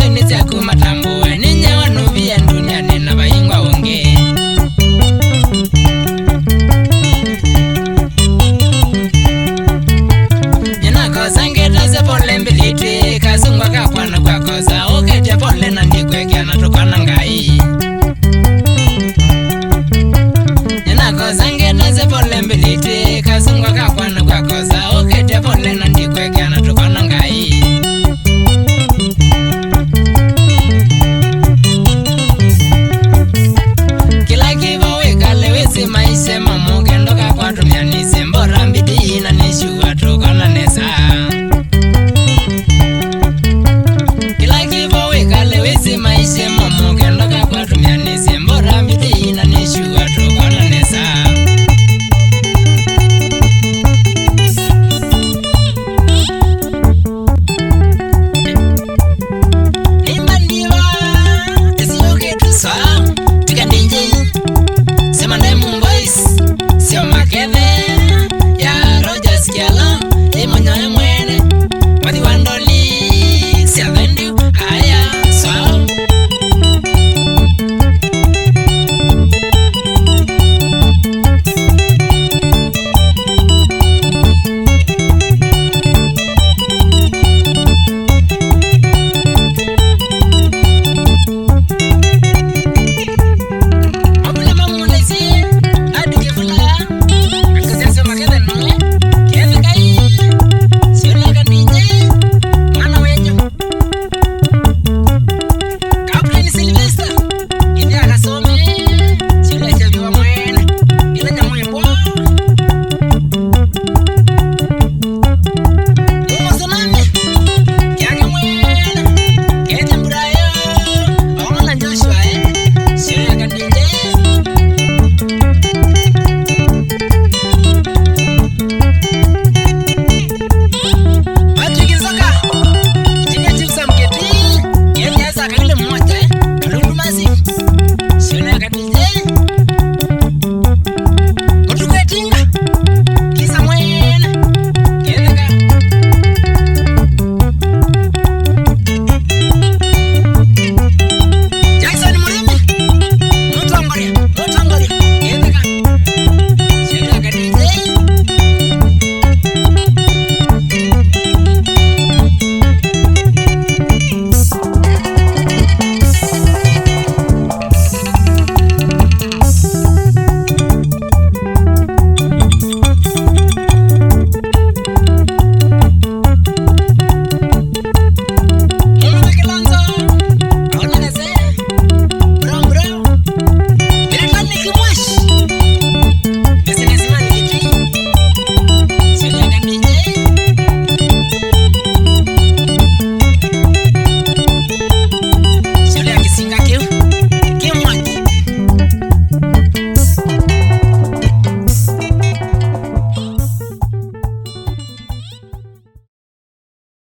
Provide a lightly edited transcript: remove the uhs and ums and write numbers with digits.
nitya kumatambua ninye wanuvia duniani na vaingwa onge ninakosa ngetaze pole mbiliti kasungwa kakwana kwakosa uketya pole na ndikwekya natukwana ngai ninakosa ngetaze pole mbiliti kasungwa kakwana kwakosa uketya pole na ndikwekya natukwana ngai maisha mamuke ndoka kwa tumianise mbora mbidi na nishuwa tukona nesa kila kivo wekale wezi maisha mamuke ndoka kwa tumianise mbora mbidi na nishuwa tukona nesa nimba ndiwa tesiyoke tuswa tikandinje sema nemu sio makethe ya Rogers Kiala imonyoe mwene wadi wandoli sia vendu haya swao Moja